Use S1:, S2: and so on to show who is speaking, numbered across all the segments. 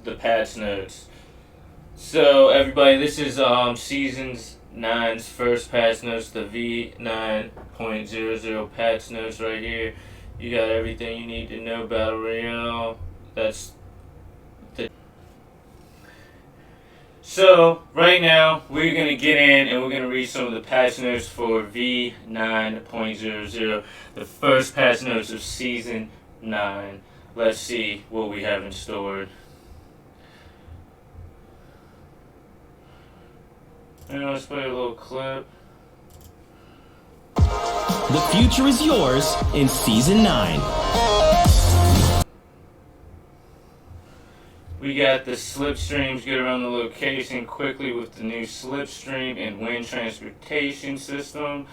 S1: The patch notes. So everybody, this is season 9's first patch notes, the V9.00 patch notes right here. You got everything you need to know Battle Royale. That's the So right now we're gonna get in and we're gonna read some of the patch notes for V9.00, the first patch notes of season 9. Let's see what we have in store. Let's play a little clip.
S2: The future is yours in Season 9.
S1: We got the slipstreams get around the location quickly with the new slipstream and wind transportation system.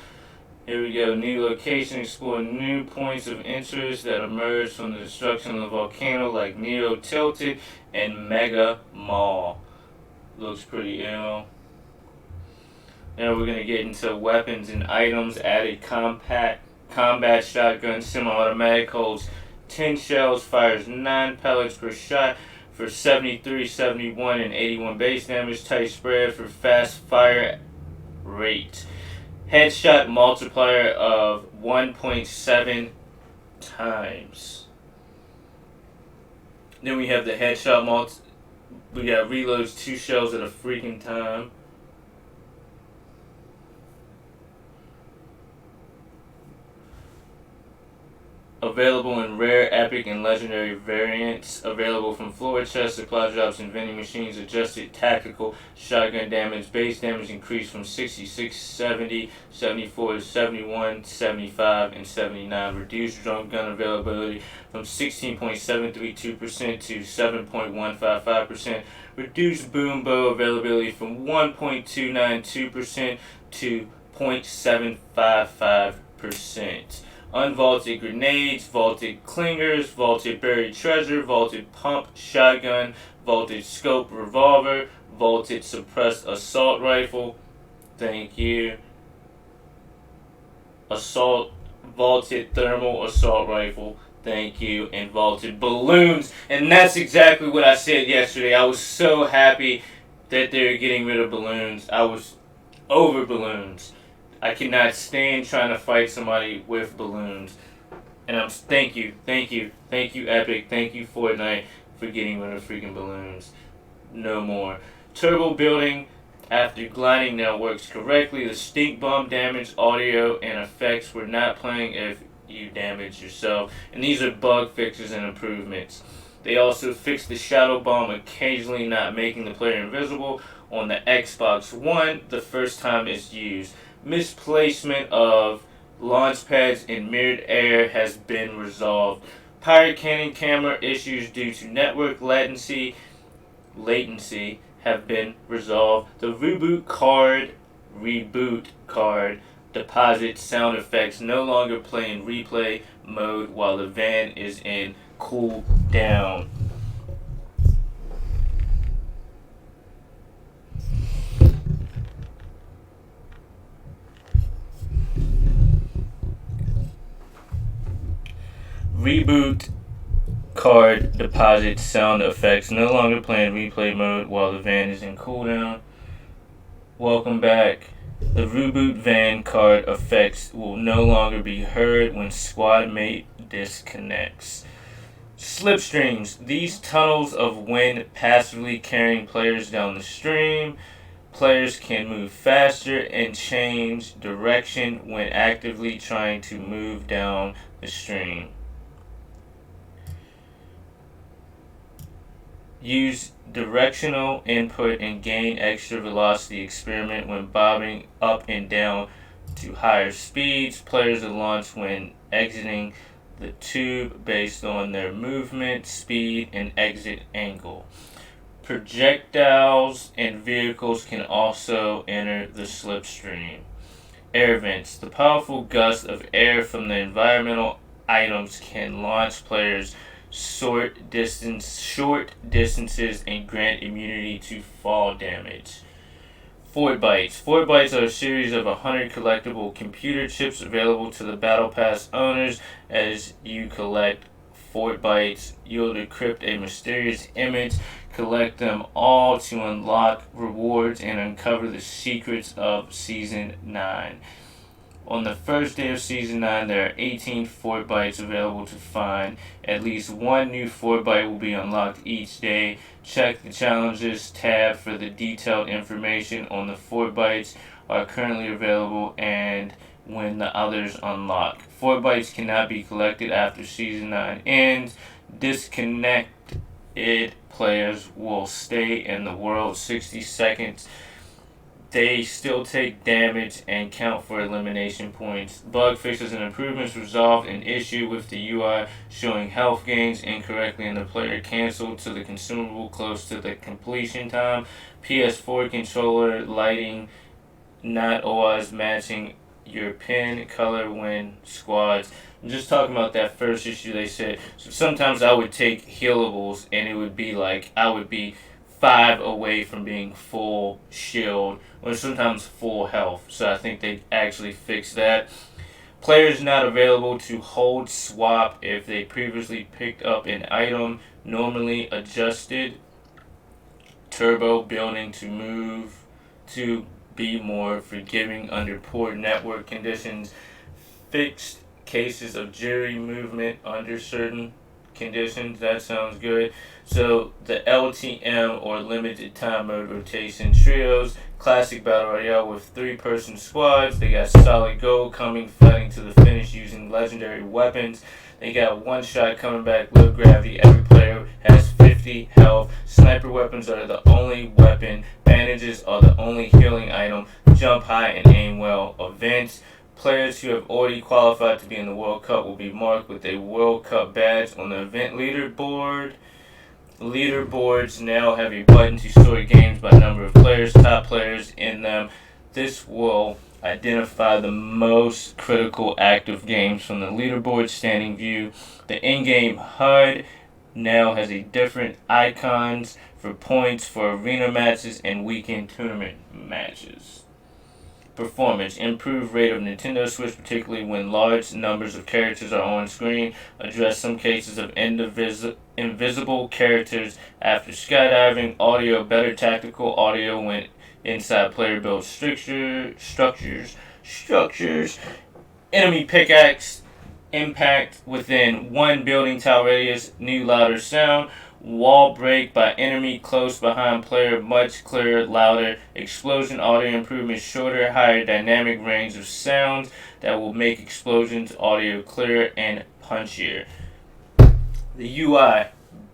S1: Here we go, new location, explore new points of interest that emerge from the destruction of the volcano like Nero Tilted and Mega Mall. Looks pretty ill. Now we're going to get into weapons and items. Added combat shotgun, semi-automatic, holds 10 shells, fires 9 pellets per shot for 73, 71, and 81 base damage. Tight spread for fast fire rate. Headshot multiplier of 1.7 times. Then we have the headshot we got reloads 2 shells at a freaking time. Available in rare, epic, and legendary variants. Available from floor chests, supply drops, and vending machines. Adjusted tactical shotgun damage. Base damage increased from 66, 70, 74 to 71, 75, and 79. Reduced drum gun availability from 16.732% to 7.155%. Reduced boom bow availability from 1.292% to 0.755%. Unvaulted grenades, vaulted clingers, vaulted buried treasure, vaulted pump shotgun, vaulted scope revolver, vaulted suppressed assault rifle. Thank you. Vaulted thermal assault rifle. Thank you. And vaulted balloons. And that's exactly what I said yesterday. I was so happy that they're getting rid of balloons. I was over balloons. I cannot stand trying to fight somebody with balloons. And thank you, Epic, thank you, Fortnite, for getting rid of freaking balloons. No more. Turbo building after gliding now works correctly. The stink bomb damage, audio, and effects were not playing if you damage yourself. And these are bug fixes and improvements. They also fixed the shadow bomb occasionally not making the player invisible on the Xbox One the first time it's used. Misplacement of launch pads in mid-air has been resolved. Pirate cannon camera issues due to network latency have been resolved. The reboot card deposit sound effects no longer play in replay mode while the van is in cool down. Reboot card deposit sound effects no longer play in replay mode while the van is in cooldown. Welcome back. The reboot van card effects will no longer be heard when squad mate disconnects. Slipstreams. These tunnels of wind passively carrying players down the stream. Players can move faster and change direction when actively trying to move down the stream. Use directional input and gain extra velocity. Experiment when bobbing up and down to higher speeds. Players are launched when exiting the tube based on their movement, speed, and exit angle. Projectiles and vehicles can also enter the slipstream. Air vents. The powerful gust of air from the environmental items can launch players short distances and grant immunity to fall damage. Fort Bytes. Fort Bytes are a series of 100 collectible computer chips available to the Battle Pass owners. As you collect Fort Bytes, you'll decrypt a mysterious image, collect them all to unlock rewards and uncover the secrets of Season 9. On the first day of Season 9, there are 18 Fort Bytes available to find. At least one new Fort Byte will be unlocked each day. Check the Challenges tab for the detailed information on the Fort Bytes are currently available and when the others unlock. Fort Bytes cannot be collected after Season 9 ends. Disconnected players will stay in the world 60 seconds. They still take damage and count for elimination points. Bug fixes and improvements resolved an issue with the UI showing health gains incorrectly and the player canceled to the consumable close to the completion time. PS4 controller lighting not always matching your pin color when squads. I'm just talking about that first issue they said. So sometimes I would take healables and it would be like I would be 5 away from being full shield or sometimes full health. So I think they actually fixed that. Players not available to hold swap if they previously picked up an item normally adjusted. Turbo building to move to be more forgiving under poor network conditions. Fixed cases of jury movement under certain conditions. That sounds good. So the LTM or limited time mode rotation trios, classic battle royale with 3-person squads. They got solid gold coming, fighting to the finish using legendary weapons. They got one shot coming back, low gravity. Every player has 50 health. Sniper weapons are the only weapon. Bandages are the only healing item. Jump high and aim well. Events. Players who have already qualified to be in the World Cup will be marked with a World Cup badge on the event leaderboard. Leaderboards now have a button to sort games by number of players, top players in them. This will identify the most critical active games from the leaderboard standing view. The in-game HUD now has a different icons for points for arena matches and weekend tournament matches. Performance. Improved rate of Nintendo Switch, particularly when large numbers of characters are on screen. Address some cases of invisible characters after skydiving. Audio. Better tactical audio when inside player built structures. Enemy pickaxe. Impact within one building tile radius. New louder sound. Wall break by enemy close behind player, much clearer, louder. Explosion audio improvement, shorter, higher dynamic range of sounds that will make explosions audio clearer and punchier. The UI,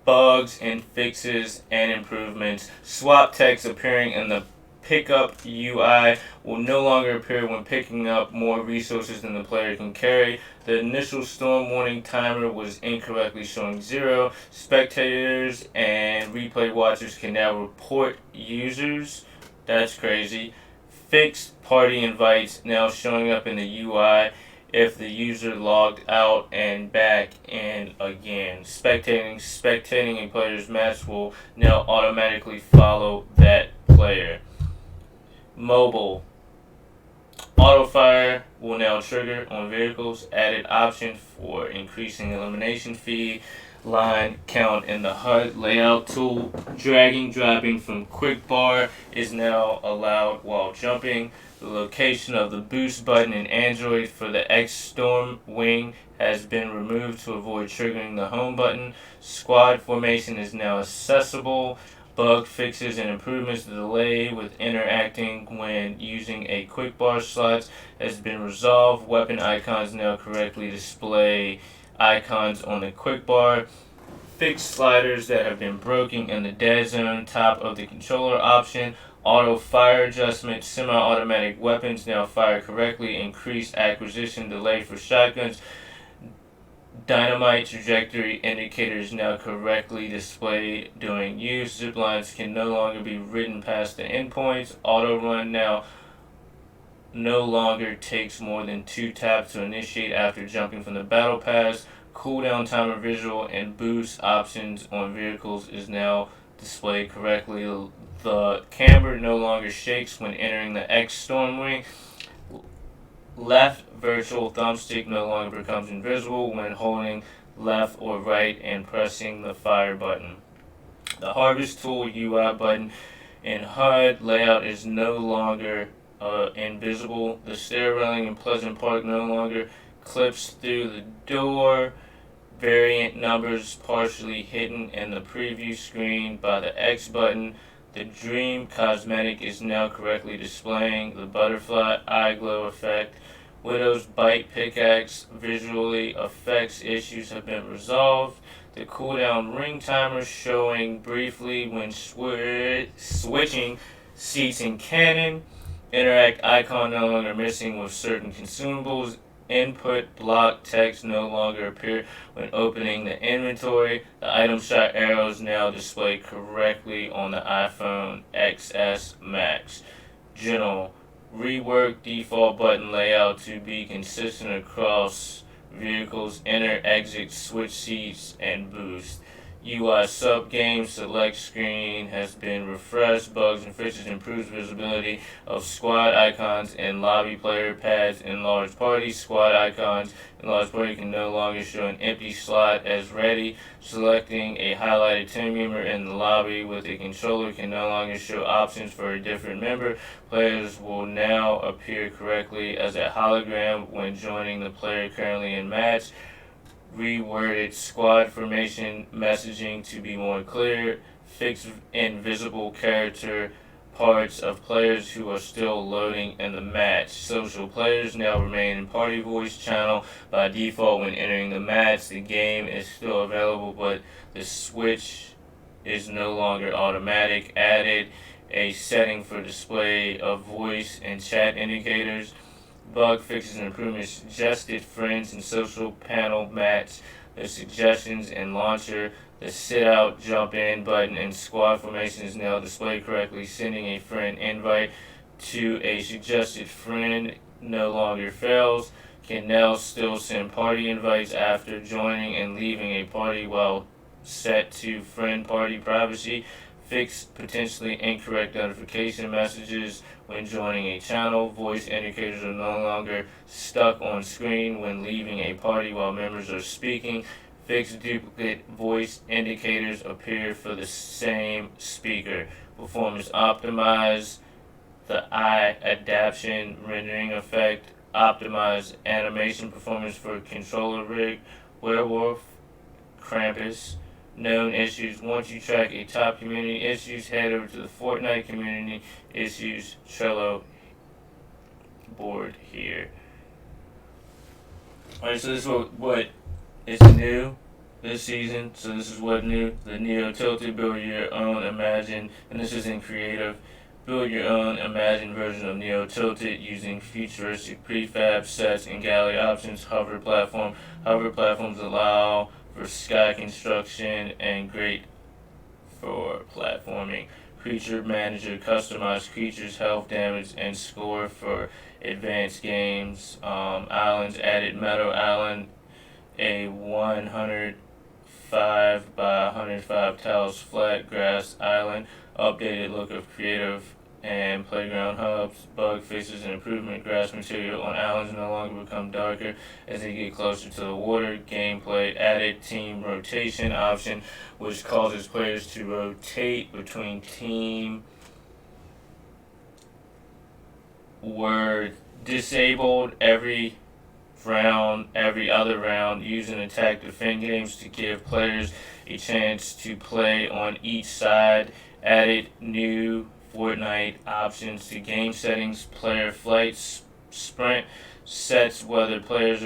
S1: bugs and fixes and improvements. Swap text appearing in the pickup UI will no longer appear when picking up more resources than the player can carry. The initial storm warning timer was incorrectly showing 0. Spectators and replay watchers can now report users. That's crazy. Fixed party invites now showing up in the UI if the user logged out and back in again. Spectating a player's match will now automatically follow that player. Mobile. Auto fire will now trigger on vehicles. Added option for increasing elimination fee. Line count in the HUD layout tool. Dragging, dropping from quick bar is now allowed while jumping. The location of the boost button in Android for the X Storm Wing has been removed to avoid triggering the home button. Squad formation is now accessible. Bug fixes and improvements. The delay with interacting when using a quick bar slots has been resolved. Weapon icons now correctly display icons on the quick bar. Fixed sliders that have been broken in the dead zone. Top of the controller option. Auto fire adjustment. Semi-automatic weapons now fire correctly. Increased acquisition delay for shotguns. Dynamite trajectory indicators now correctly displayed during use. Zip lines can no longer be ridden past the endpoints. Auto run now no longer takes more than 2 taps to initiate after jumping from the battle pass. Cooldown timer visual and boost options on vehicles is now displayed correctly. The camber no longer shakes when entering the X Stormwing. Left virtual thumbstick no longer becomes invisible when holding left or right and pressing the fire button. The Harvest Tool UI button in HUD layout is no longer invisible. The stair railing in Pleasant Park no longer clips through the door. Variant numbers partially hidden in the preview screen by the X button. The Dream cosmetic is now correctly displaying the butterfly eye glow effect. Widow's Bite Pickaxe visually affects issues have been resolved. The cooldown ring timer showing briefly when switching seats in cannon. Interact icon no longer missing with certain consumables. Input block text no longer appear when opening the inventory. The item shot arrows now display correctly on the iPhone XS Max. General, rework default button layout to be consistent across vehicles, enter, exit, switch seats, and boost. UI sub-game select screen has been refreshed. Bugs and fixes improves visibility of squad icons and lobby player pads in large parties. Squad icons in large party can no longer show an empty slot as ready. Selecting a highlighted team member in the lobby with a controller can no longer show options for a different member. Players will now appear correctly as a hologram when joining the player currently in match. Reworded squad formation messaging to be more clear. Fix invisible character parts of players who are still loading in the match. Social players now remain in party voice channel by default when entering the match. The game is still available, but the switch is no longer automatic. Added a setting for display of voice and chat indicators. Bug fixes and improvements suggested friends and social panel match the suggestions and launcher. The sit out jump in button and squad formation is now displayed correctly. Sending a friend invite to a suggested friend no longer fails. Can now still send party invites after joining and leaving a party while set to friend party privacy. Fix potentially incorrect notification messages when joining a channel. Voice indicators are no longer stuck on screen when leaving a party while members are speaking. Fix duplicate voice indicators appear for the same speaker. Performance optimize the eye adaptation rendering effect. Optimize animation performance for controller rig, werewolf, Krampus. Known issues. Once you track a top community issues, head over to the FORTNITE community issues Trello board here. Alright, so this is what is new this season. So this is what new. The Neo Tilted, build your own imagine, and this is in creative. Build your own imagined version of Neo Tilted using futuristic prefab sets and gallery options. Hover platform. Hover platforms allow for sky construction and great for platforming. Creature manager, customize creatures, health, damage, and score for advanced games. Islands added Meadow Island, a 105 by 105 tiles flat grass island. Updated look of creative and playground hubs. Bug fixes and improvement. Grass material on islands no longer become darker as they get closer to the water. Gameplay added team rotation option, which causes players to rotate between team. Were disabled every other round. Use an attack defend games to give players a chance to play on each side. Added new FORTNITE options to game settings. Player flight sprint sets whether players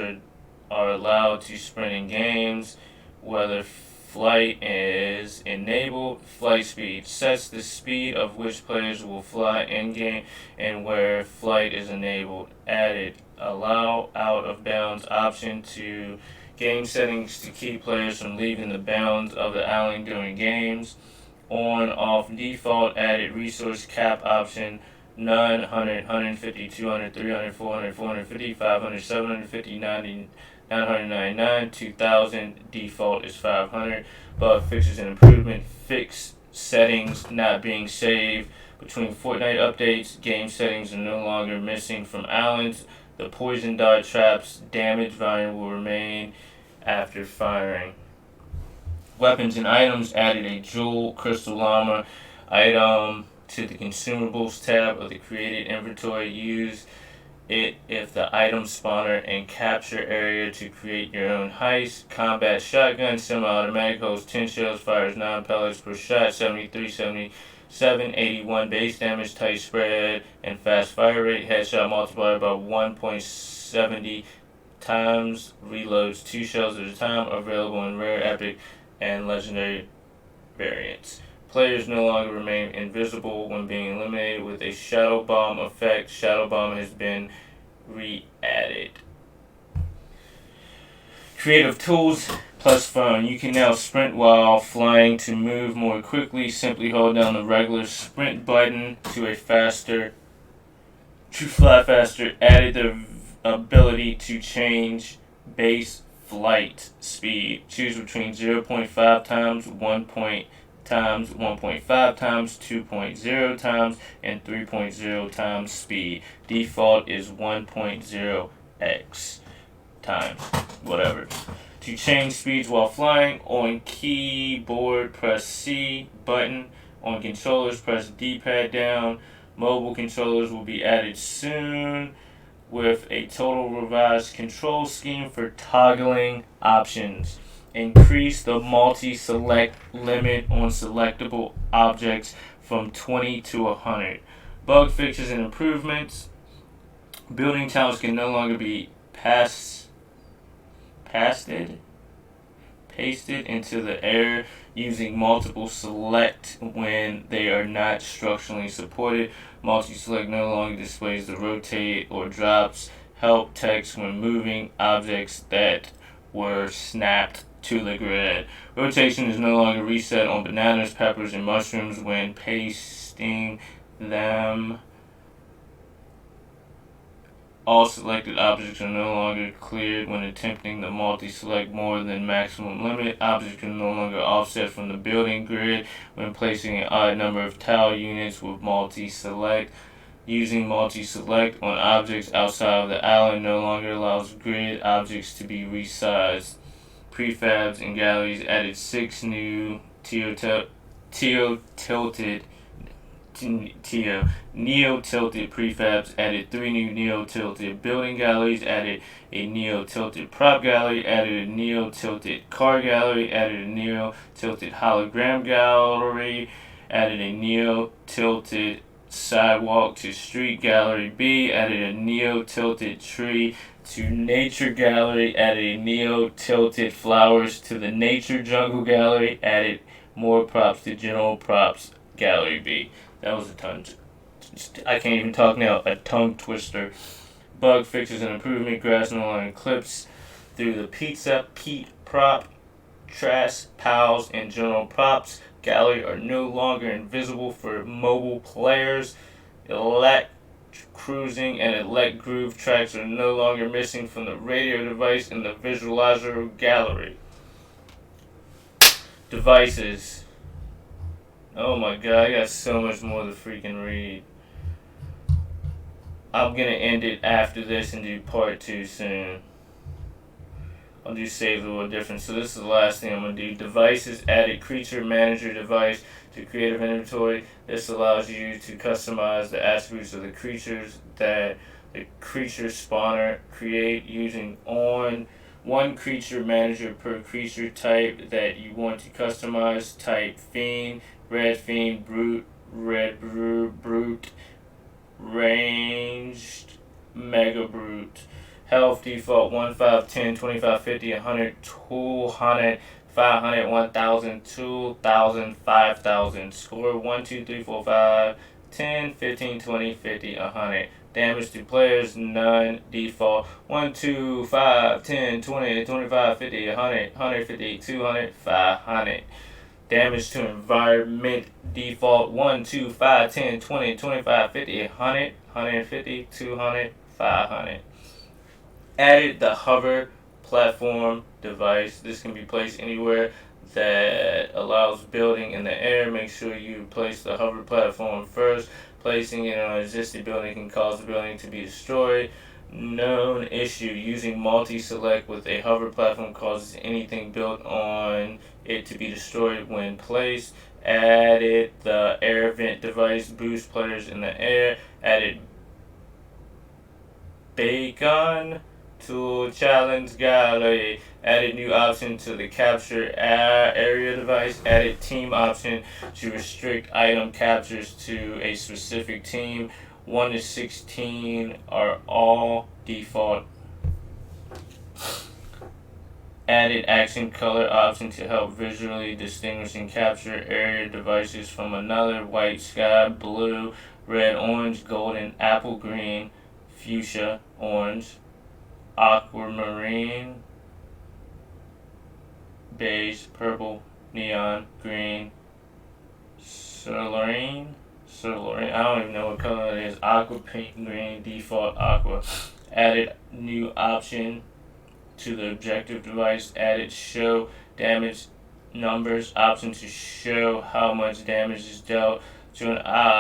S1: are allowed to sprint in games. Whether flight is enabled. Flight speed sets the speed of which players will fly in game and where flight is enabled. Added allow out of bounds option to Game settings to keep players from leaving the bounds of the island during games. On, off, default, added resource cap option. None, 100, 150, 200, 300, 400, 450, 500, 750, 90, 999, 2000. Default is 500. Bug fixes and improvement. Fix settings not being saved. Between Fortnite updates, game settings are no longer missing from islands. The poison dart traps damage volume will remain after firing. Weapons and items added a jewel crystal llama item to the consumables tab of the created inventory. Use it if the item spawner and capture area to create your own heist. Combat shotgun, semi-automatic, holds 10 shells, fires 9 pellets per shot, 73, 77, 81 base damage, tight spread, and fast fire rate. Headshot multiplier by 1.70 times. Reloads 2 shells at a time. Available in rare, epic, and legendary variants. Players no longer remain invisible when being eliminated with a shadow bomb effect. Shadow bomb has been re-added. Creative tools plus phone. You can now sprint while flying. To move more quickly, simply hold down the regular sprint button to fly faster. Added the ability to change base flight speed. Choose between 0.5 times, 1 times, 1.5 times, 2.0 times, and 3.0 times speed. Default is 1.0x times, whatever. To change speeds while flying, on keyboard press C button. On controllers press D-pad down. Mobile controllers will be added soon with a total revised control scheme for toggling options. Increase the multi-select limit on selectable objects from 20 to 100. Bug fixes and improvements. Building towers can no longer be pasted into the air using multiple select when they are not structurally supported. Multi-select no longer displays the rotate or drops help text when moving objects that were snapped to the grid. Rotation is no longer reset on bananas, peppers, and mushrooms when pasting them. All selected objects are no longer cleared when attempting the multi-select more than maximum limit. Objects are no longer offset from the building grid when placing an odd number of tile units with multi-select. Using multi-select on objects outside of the island no longer allows grid objects to be resized. Prefabs and galleries added 6 new neo-tilted prefabs, added 3 new neo-tilted building galleries, added a neo-tilted prop gallery, added a neo-tilted car gallery, added a neo-tilted hologram gallery, added a neo-tilted sidewalk to street gallery B, added a neo-tilted tree to nature gallery, added a neo-tilted flowers to the nature jungle gallery, added more props to general props gallery B. That was a tongue. I can't even talk now. A tongue twister. Bug fixes and improvement. Grass no longer clips through the pizza, Pete prop, trash, pals, and general props gallery are no longer invisible for mobile players. Elect cruising and elect groove tracks are no longer missing from the radio device in the visualizer gallery. Devices. Oh my god, I got so much more to freaking read. I'm gonna end it after this and do part 2 soon. I'll do save a little different. So this is the last thing I'm gonna do. Devices, added creature manager device to creative inventory. This allows you to customize the attributes of the creatures that the creature spawner create using one creature manager per creature type that you want to customize. Type fiend, red fiend, brute, red brute, ranged mega brute. Health default 1, 5, 10, 25, 50, 100, 200, 500, 1000, 2000, 5000. Score 1, 2, 3, 4, 5, 10, 15, 20, 50, 100. Damage to players, none. Default 1, 2, 5, 10, 20, 25, 50, 100, 150, 200, 500. Damage to environment, default 1, 2, 5, 10, 20, 25, 50, 100, 150, 200, 500. Added the hover platform device. This can be placed anywhere that allows building in the air. Make sure you place the hover platform first. Placing it on an existing building can cause the building to be destroyed. Known issue: using multi-select with a hover platform causes anything built on it to be destroyed when placed. Added the air vent device, boost players in the air. Added bacon to challenge gallery. Added new option to the capture area device. Added team option to restrict item captures to a specific team. 1 to 16 are all default. Added action color option to help visually distinguish and capture area devices from another. White, sky blue, red, orange, golden, apple green, fuchsia, orange, aquamarine, beige, purple, neon, green, cerulean. I don't even know what color it is. Aqua, pink, green, default, aqua. Added new option to the objective device. Added show damage numbers option to show how much damage is dealt to an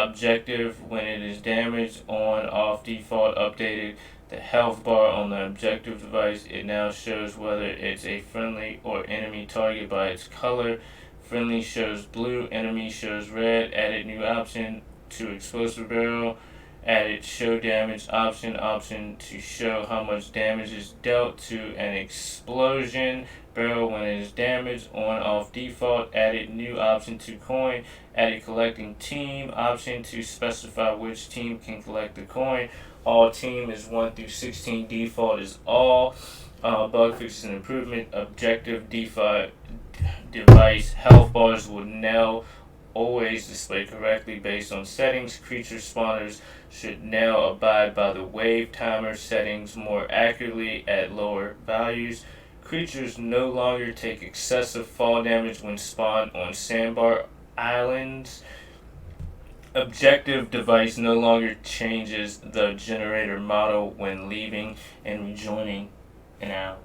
S1: objective when it is damaged. On, off, default. Updated the health bar on the objective device. It now shows whether it's a friendly or enemy target by its color. Friendly shows blue, enemy shows red. Added new option to explosive barrel. Added show damage option to show how much damage is dealt to an explosion barrel when it is damaged. On, off, default. Added new option to coin. Added collecting team option to specify which team can collect the coin. All team is 1 through 16. Default is all. Bug fixes and improvement. Objective device health bars will now always display correctly based on settings. Creature spawners should now abide by the wave timer settings more accurately at lower values. Creatures no longer take excessive fall damage when spawned on sandbar islands. Objective device no longer changes the generator model when leaving and rejoining an island.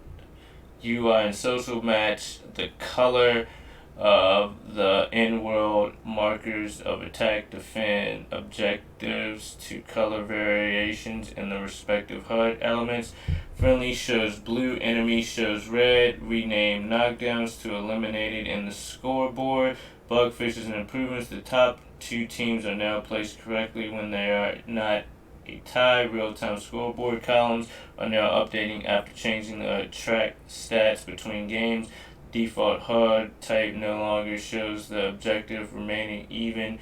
S1: UI and social match the color of the in-world markers of attack, defend objectives to color variations in the respective HUD elements. Friendly shows blue, enemy shows red. Rename knockdowns to eliminated in the scoreboard. Bug fixes and improvements. The top 2 teams are now placed correctly when they are not a tie. Real-time scoreboard columns are now updating after changing the track stats between games. Default HUD type no longer shows the objective remaining even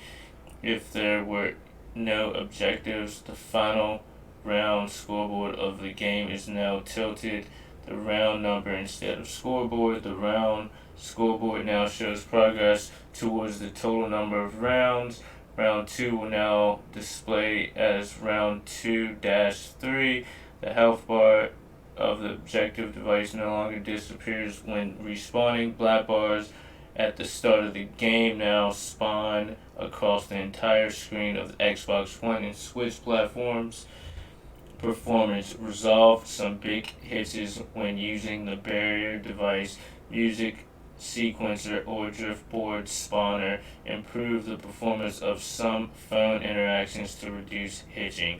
S1: if there were no objectives. The final round scoreboard of the game is now tilted the round number instead of scoreboard. The round scoreboard now shows progress towards the total number of rounds. Round 2 will now display as round 2-3. The health bar of the objective device no longer disappears when respawning. Black bars at the start of the game now spawn across the entire screen of the Xbox One and Switch platforms. Performance resolved some big hitches when using the barrier device, music sequencer or driftboard spawner. Improve the performance of some phone interactions to reduce hitching.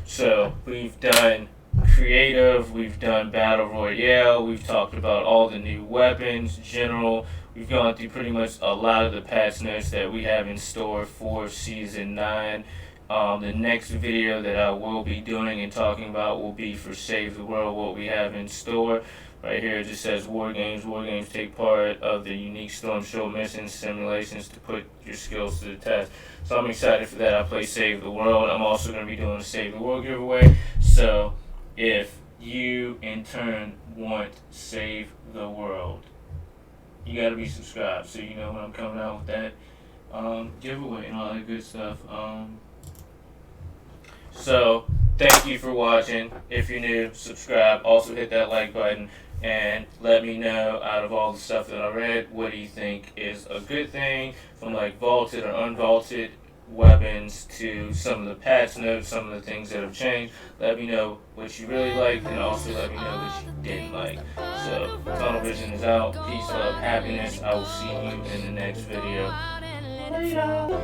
S1: So we've done creative, we've done battle royale, we've talked about all the new weapons, general. We've gone through pretty much a lot of the patch notes that we have in store for season 9. The next video that I will be doing and talking about will be for Save the World, what we have in store. Right here it just says War Games. War Games take part of the unique Storm Show mission simulations to put your skills to the test. So I'm excited for that. I play Save the World. I'm also going to be doing a Save the World giveaway. So if you in turn want Save the World, you got to be subscribed so you know when I'm coming out with that giveaway and all that good stuff. So Thank you for watching. If you're new, subscribe. Also hit that like button and let me know, out of all the stuff that I read, what do you think is a good thing, from like vaulted or unvaulted weapons to some of the patch notes, some of the things that have changed. Let me know what you really liked, and also let me know what you didn't like. So, Tunnel Vision is out. Peace, love, happiness. I will see you in the next video. Later.